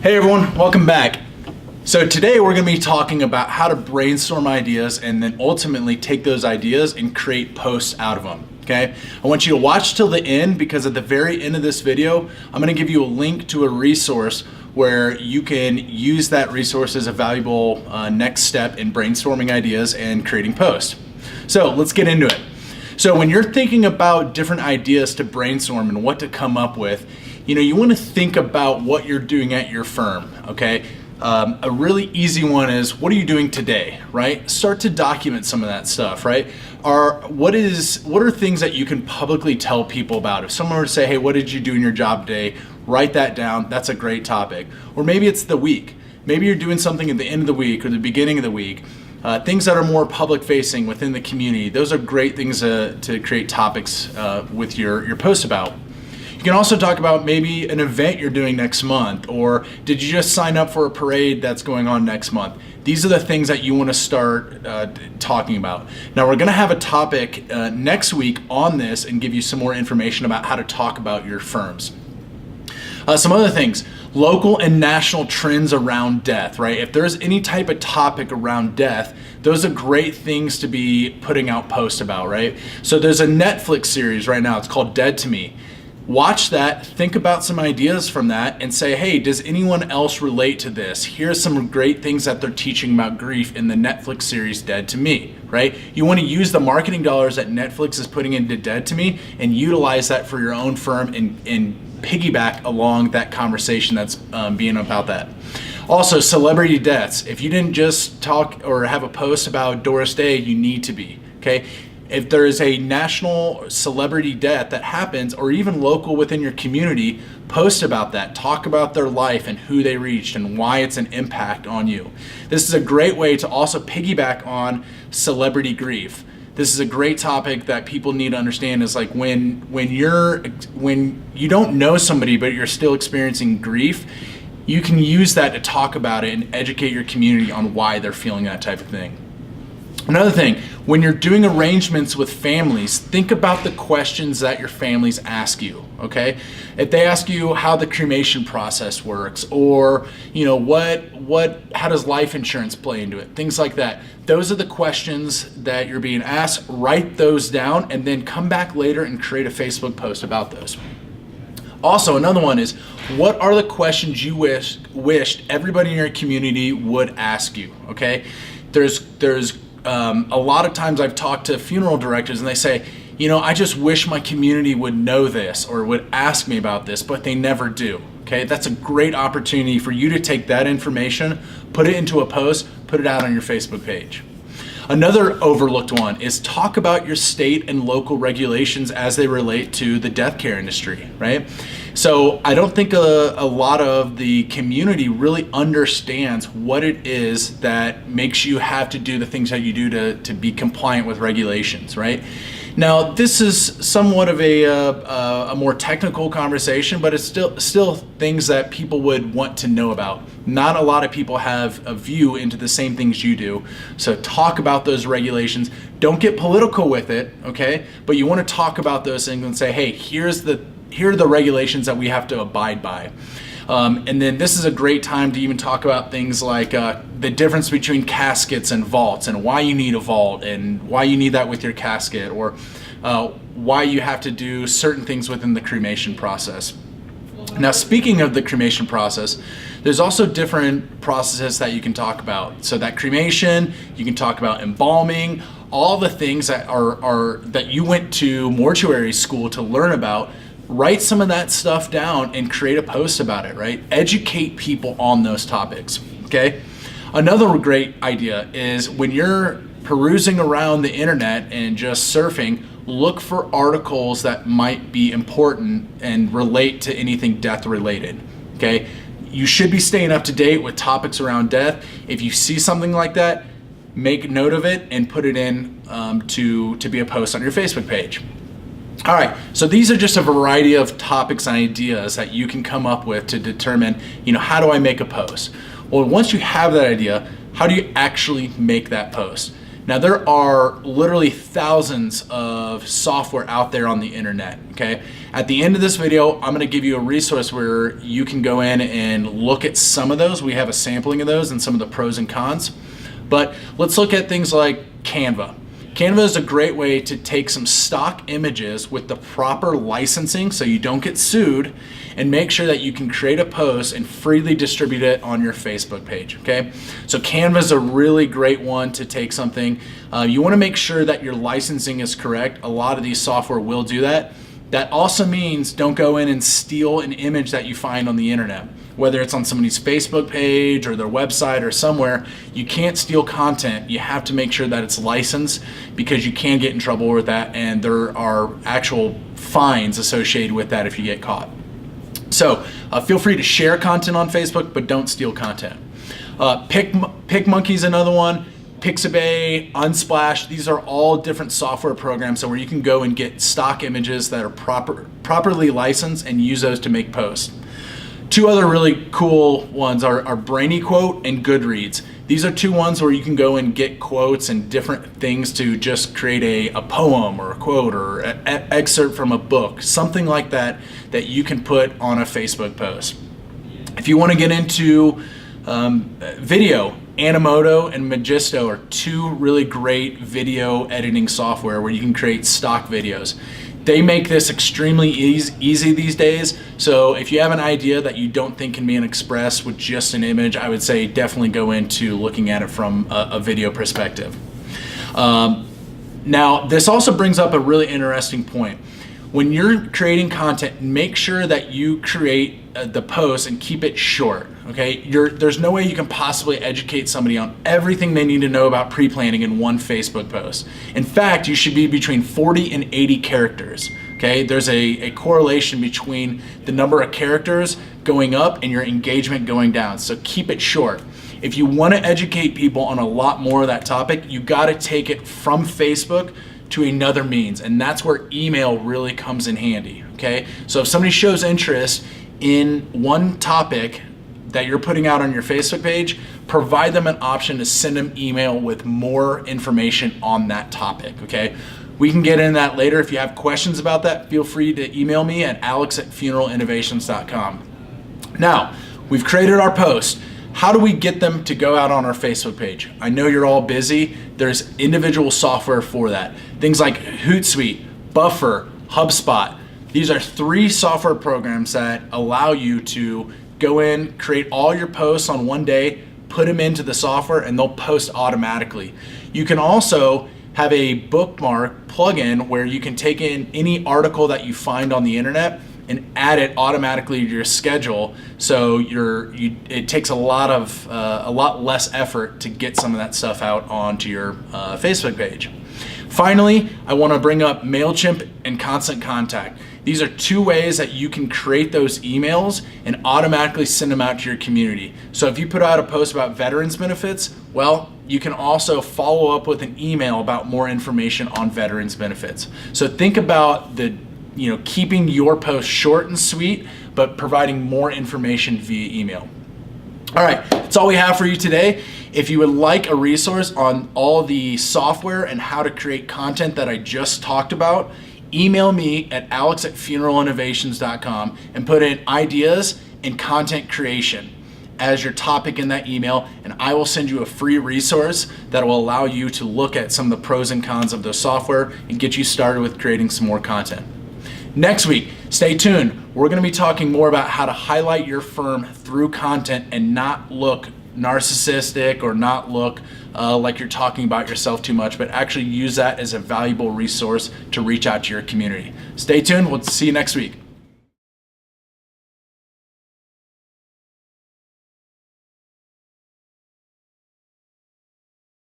Hey everyone, welcome back. So today we're going to be talking about how to brainstorm ideas and then ultimately take those ideas and create posts out of them. Okay, I want you to watch till the end because at the very end of this video, I'm going to give you a link to a resource where you can use that resource as a valuable next step in brainstorming ideas and creating posts. So let's get into it. So when you're thinking about different ideas to brainstorm and what to come up with, you want to think about what you're doing at your firm, okay? A really easy one is, what are you doing today, right? Start to document some of that stuff, right? What are things that you can publicly tell people about? If someone were to say, hey, what did you do in your job today? Write that down. That's a great topic. Or maybe it's the week. Maybe you're doing something at the end of the week or the beginning of the week. Things that are more public facing within the community. Those are great things to create topics with your post about. You can also talk about maybe an event you're doing next month, or did you just sign up for a parade that's going on next month? These are the things that you want to start talking about. Now we're going to have a topic next week on this and give you some more information about how to talk about your firms. Some other things, local and national trends around death, right? If there's any type of topic around death, those are great things to be putting out posts about, right? So there's a Netflix series right now, it's called Dead to Me. Watch that, think about some ideas from that and say, hey, does anyone else relate to this? Here's some great things that they're teaching about grief in the Netflix series Dead to Me, right? You want to use the marketing dollars that Netflix is putting into Dead to Me and utilize that for your own firm and piggyback along that conversation that's being about that. Also, celebrity deaths. If you didn't just talk or have a post about Doris Day, you need to be, okay? If there is a national celebrity death that happens, or even local within your community, post about that. Talk about their life and who they reached and why it's an impact on you. This is a great way to also piggyback on celebrity grief. This is a great topic that people need to understand is like when you don't know somebody but you're still experiencing grief, you can use that to talk about it and educate your community on why they're feeling that type of thing. Another thing, when you're doing arrangements with families, think about the questions that your families ask you, okay? If they ask you how the cremation process works, or how does life insurance play into it, things like that. Those are the questions that you're being asked. Write those down and then come back later and create a Facebook post about those. Also, another one is, what are the questions you wished everybody in your community would ask you, okay? There's a lot of times I've talked to funeral directors and they say, I just wish my community would know this or would ask me about this, but they never do. Okay, that's a great opportunity for you to take that information, put it into a post, put it out on your Facebook page. Another overlooked one is talk about your state and local regulations as they relate to the death care industry, right? So I don't think a lot of the community really understands what it is that makes you have to do the things that you do to be compliant with regulations, right? Now, this is somewhat of a more technical conversation, but it's still things that people would want to know about. Not a lot of people have a view into the same things you do. So talk about those regulations. Don't get political with it, okay? But you want to talk about those things and say, hey, here are the regulations that we have to abide by. And then this is a great time to even talk about things like the difference between caskets and vaults and why you need a vault and why you need that with your casket, or why you have to do certain things within the cremation process. Now, speaking of the cremation process, there's also different processes that you can talk about. So that cremation, you can talk about embalming, all the things that are that you went to mortuary school to learn about. Write some of that stuff down and create a post about it, right? Educate people on those topics, okay? Another great idea is when you're perusing around the internet and just surfing, look for articles that might be important and relate to anything death related, okay? You should be staying up to date with topics around death. If you see something like that, make note of it and put it in to be a post on your Facebook page. All right, so these are just a variety of topics and ideas that you can come up with to determine, how do I make a post? Well, once you have that idea, how do you actually make that post? Now there are literally thousands of software out there on the internet, okay? At the end of this video, I'm gonna give you a resource where you can go in and look at some of those. We have a sampling of those and some of the pros and cons. But let's look at things like Canva. Canva is a great way to take some stock images with the proper licensing so you don't get sued, and make sure that you can create a post and freely distribute it on your Facebook page, okay? So Canva is a really great one to take something. You wanna make sure that your licensing is correct. A lot of these software will do that. That also means don't go in and steal an image that you find on the internet. Whether it's on somebody's Facebook page or their website or somewhere, you can't steal content. You have to make sure that it's licensed, because you can get in trouble with that, and there are actual fines associated with that if you get caught. So feel free to share content on Facebook, but don't steal content. PicMonkey's another one. Pixabay, Unsplash, these are all different software programs, so where you can go and get stock images that are properly licensed and use those to make posts. Two other really cool ones are BrainyQuote and Goodreads. These are two ones where you can go and get quotes and different things to just create a poem or a quote or an excerpt from a book, something like that, that you can put on a Facebook post. If you want to get into video, Anitmoto and Magisto are two really great video editing software where you can create stock videos. They make this extremely easy these days, so if you have an idea that you don't think can be expressed with just an image, I would say definitely go into looking at it from a video perspective. Now, this also brings up a really interesting point. When you're creating content, make sure that you create the post and keep it short, okay? There's no way you can possibly educate somebody on everything they need to know about pre-planning in one Facebook post. In fact, you should be between 40 and 80 characters, okay? There's a correlation between the number of characters going up and your engagement going down, so keep it short. If you want to educate people on a lot more of that topic, you got to take it from Facebook to another means, and that's where email really comes in handy, okay? So if somebody shows interest in one topic that you're putting out on your Facebook page, provide them an option to send them email with more information on that topic, okay? We can get into that later. If you have questions about that, feel free to email me at alex@funeralinnovations.com. Now, we've created our post. How do we get them to go out on our Facebook page? I know you're all busy. There's individual software for that. Things like Hootsuite, Buffer, HubSpot. These are three software programs that allow you to go in, create all your posts on one day, put them into the software, and they'll post automatically. You can also have a bookmark plugin where you can take in any article that you find on the internet and add it automatically to your schedule, so it takes a lot less effort to get some of that stuff out onto your Facebook page. Finally, I want to bring up MailChimp and Constant Contact. These are two ways that you can create those emails and automatically send them out to your community. So if you put out a post about veterans benefits, well, you can also follow up with an email about more information on veterans benefits. So think about keeping your post short and sweet, but providing more information via email. All right, that's all we have for you today. If you would like a resource on all the software and how to create content that I just talked about, email me at alex@funeralinnovations.com and put in ideas and content creation as your topic in that email, and I will send you a free resource that will allow you to look at some of the pros and cons of the software and get you started with creating some more content. Next week, stay tuned. We're going to be talking more about how to highlight your firm through content and not look narcissistic or not look like you're talking about yourself too much, but actually use that as a valuable resource to reach out to your community. Stay tuned. We'll see you next week.